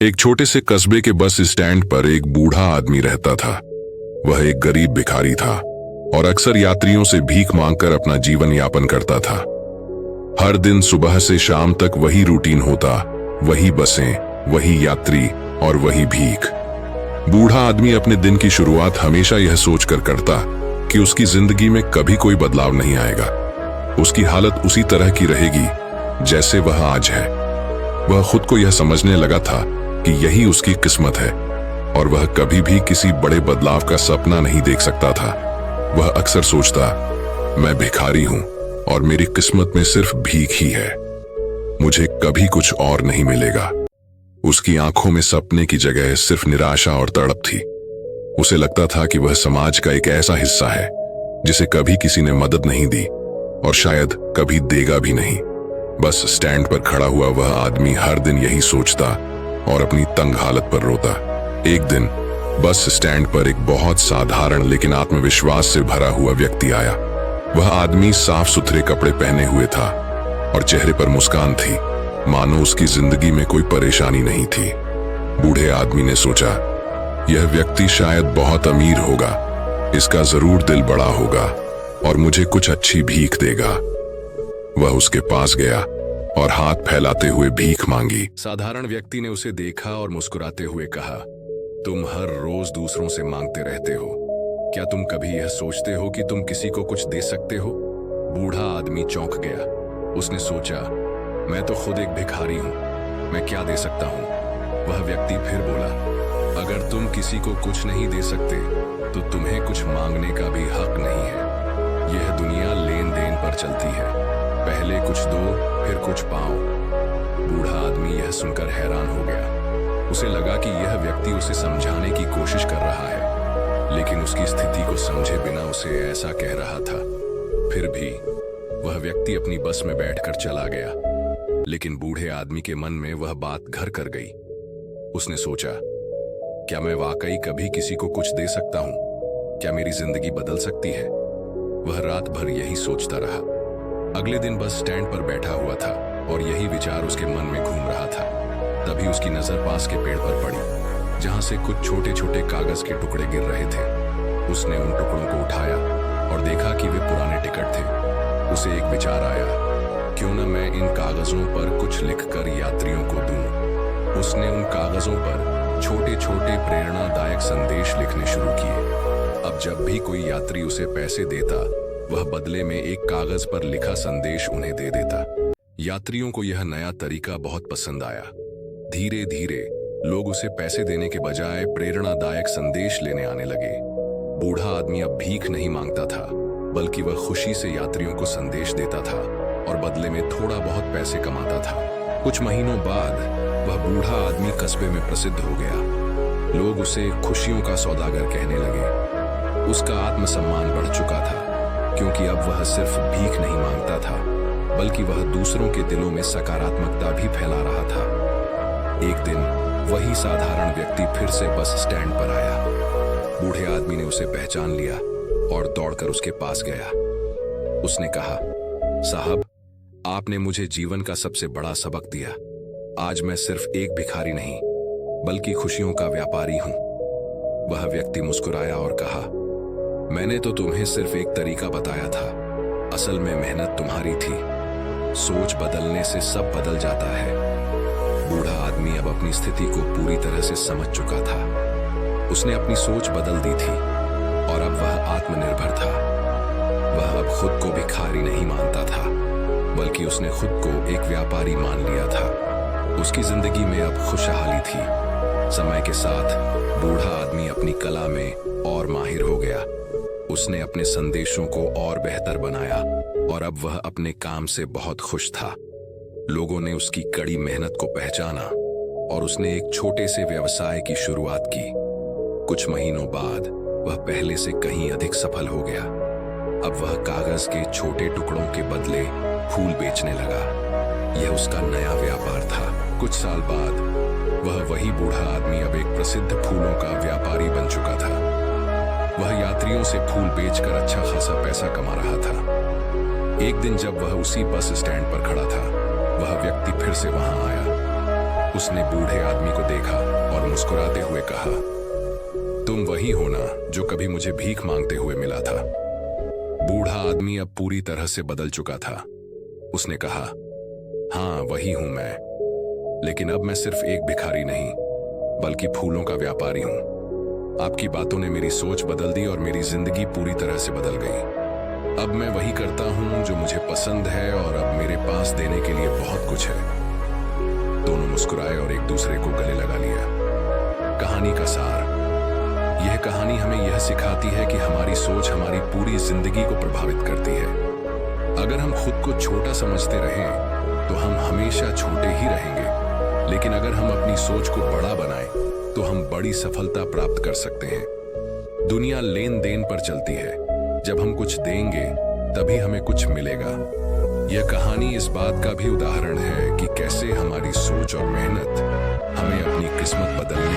एक छोटे से कस्बे के बस स्टैंड पर एक बूढ़ा आदमी रहता था। वह एक गरीब भिखारी था और अक्सर यात्रियों से भीख मांगकर अपना जीवन यापन करता था। हर दिन सुबह से शाम तक वही रूटीन होता, वही बसें, वही यात्री और वही भीख। बूढ़ा आदमी अपने दिन की शुरुआत हमेशा यह सोचकर करता कि उसकी जिंदगी में कभी कोई बदलाव नहीं आएगा। उसकी हालत उसी तरह की रहेगी जैसे वह आज है। वह खुद को यह समझने लगा था कि यही उसकी किस्मत है और वह कभी भी किसी बड़े बदलाव का सपना नहीं देख सकता था। वह अक्सर सोचता, मैं भिखारी हूं और मेरी किस्मत में सिर्फ भीख ही है, मुझे कभी कुछ और नहीं मिलेगा। उसकी आंखों में सपने की जगह सिर्फ निराशा और तड़प थी। उसे लगता था कि वह समाज का एक ऐसा हिस्सा है जिसे कभी किसी ने मदद नहीं दी और शायद कभी देगा भी नहीं। बस स्टैंड पर खड़ा हुआ वह आदमी हर दिन यही सोचता और अपनी तंग हालत पर रोता। एक दिन बस स्टैंड पर एक बहुत साधारण लेकिन आत्मविश्वास से भरा हुआ व्यक्ति आया। वह आदमी साफ सुथरे कपड़े पहने हुए था और चेहरे पर मुस्कान थी, मानो उसकी जिंदगी में कोई परेशानी नहीं थी। बूढ़े आदमी ने सोचा, यह व्यक्ति शायद बहुत अमीर होगा, इसका जरूर दिल बड़ा होगा और मुझे कुछ अच्छी भीख देगा। वह उसके पास गया और हाथ फैलाते हुए भीख मांगी। साधारण व्यक्ति ने उसे देखा और मुस्कुराते हुए कहा, तुम हर रोज दूसरों से मांगते रहते हो, क्या तुम कभी यह सोचते हो कि तुम किसी को कुछ दे सकते हो? बूढ़ा आदमी चौंक गया। उसने सोचा, मैं तो खुद एक भिखारी हूं, मैं क्या दे सकता हूं? वह व्यक्ति फिर बोला, अगर तुम किसी को कुछ नहीं दे सकते तो तुम्हें कुछ मांगने का भी हक नहीं है। यह दुनिया लेन देन पर चलती है, पहले कुछ दो फिर कुछ पाओ। बूढ़ा आदमी यह सुनकर हैरान हो गया। उसे लगा कि यह व्यक्ति उसे समझाने की कोशिश कर रहा है, लेकिन उसकी स्थिति को समझे बिना उसे ऐसा कह रहा था। फिर भी वह व्यक्ति अपनी बस में बैठकर चला गया, लेकिन बूढ़े आदमी के मन में वह बात घर कर गई। उसने सोचा, क्या मैं वाकई कभी किसी को कुछ दे सकता हूं? क्या मेरी जिंदगी बदल सकती है? वह रात भर यही सोचता रहा। अगले दिन बस स्टैंड पर बैठा हुआ था और यही विचार उसके मन में घूम रहा था। तभी उसकी नजर पास के पेड़ पर पड़ी, जहां से कुछ छोटे छोटे कागज के टुकड़े गिर रहे थे। उसने उन टुकड़ों को उठाया और देखा कि वे पुराने टिकट थे। उसे एक विचार आया, क्यों न मैं इन कागजों पर कुछ लिखकर यात्रियों को दूं। उसने उन कागजों पर छोटे छोटे प्रेरणादायक संदेश लिखने शुरू किए। अब जब भी कोई यात्री उसे पैसे देता, वह बदले में एक कागज पर लिखा संदेश उन्हें दे देता। यात्रियों को यह नया तरीका बहुत पसंद आया। धीरे धीरे लोग उसे पैसे देने के बजाय प्रेरणादायक संदेश लेने आने लगे। बूढ़ा आदमी अब भीख नहीं मांगता था, बल्कि वह खुशी से यात्रियों को संदेश देता था और बदले में थोड़ा बहुत पैसे कमाता था। कुछ महीनों बाद वह बूढ़ा आदमी कस्बे में प्रसिद्ध हो गया। लोग उसे खुशियों का सौदागर कहने लगे। उसका आत्मसम्मान बढ़ चुका था, क्योंकि अब वह सिर्फ भीख नहीं मांगता था, बल्कि वह दूसरों के दिलों में सकारात्मकता भी फैला रहा था। एक दिन वही साधारण व्यक्ति फिर से बस स्टैंड पर आया। बूढ़े आदमी ने उसे पहचान लिया और दौड़कर उसके पास गया। उसने कहा, साहब, आपने मुझे जीवन का सबसे बड़ा सबक दिया। आज मैं सिर्फ एक भिखारी नहीं, बल्कि खुशियों का व्यापारी हूं। वह व्यक्ति मुस्कुराया और कहा, मैंने तो तुम्हें सिर्फ एक तरीका बताया था, असल में मेहनत तुम्हारी थी। सोच बदलने से सब बदल जाता है। बूढ़ा आदमी अब अपनी स्थिति को पूरी तरह से समझ चुका था। उसने अपनी सोच बदल दी थी और अब वह आत्मनिर्भर था। वह अब खुद को भिखारी नहीं मानता था, बल्कि उसने खुद को एक व्यापारी मान लिया था। उसकी जिंदगी में अब खुशहाली थी। समय के साथ बूढ़ा आदमी अपनी कला में और माहिर हो गया। उसने अपने संदेशों को और बेहतर बनाया और अब वह अपने काम से बहुत खुश था। लोगों ने उसकी कड़ी मेहनत को पहचाना और उसने एक छोटे से व्यवसाय की शुरुआत की। कुछ महीनों बाद वह पहले से कहीं अधिक सफल हो गया। अब वह कागज के छोटे टुकड़ों के बदले फूल बेचने लगा। यह उसका नया व्यापार था। कुछ साल बाद वह वही बूढ़ा आदमी अब एक प्रसिद्ध फूलों का व्यापारी बन चुका था। वह यात्रियों से फूल बेचकर अच्छा खासा पैसा कमा रहा था। एक दिन जब वह उसी बस स्टैंड पर खड़ा था, वह व्यक्ति फिर से वहां आया। उसने बूढ़े आदमी को देखा और मुस्कुराते हुए कहा, तुम वही हो ना जो कभी मुझे भीख मांगते हुए मिला था। बूढ़ा आदमी अब पूरी तरह से बदल चुका था। उसने कहा, हाँ वही हूं मैं, लेकिन अब मैं सिर्फ एक भिखारी नहीं बल्कि फूलों का व्यापारी हूं। आपकी बातों ने मेरी सोच बदल दी और मेरी जिंदगी पूरी तरह से बदल गई। अब मैं वही करता हूं जो मुझे पसंद है और अब मेरे पास देने के लिए बहुत कुछ है। दोनों मुस्कुराए और एक दूसरे को गले लगा लिया। कहानी का सार, यह कहानी हमें यह सिखाती है कि हमारी सोच हमारी पूरी जिंदगी को प्रभावित करती है। अगर हम खुद को छोटा समझते रहें तो हम हमेशा छोटे ही रहेंगे, लेकिन अगर हम अपनी सोच को बड़ा बनाएं तो हम बड़ी सफलता प्राप्त कर सकते हैं। दुनिया लेन देन पर चलती है। जब हम कुछ देंगे तभी हमें कुछ मिलेगा। यह कहानी इस बात का भी उदाहरण है कि कैसे हमारी सोच और मेहनत हमें अपनी किस्मत बदलने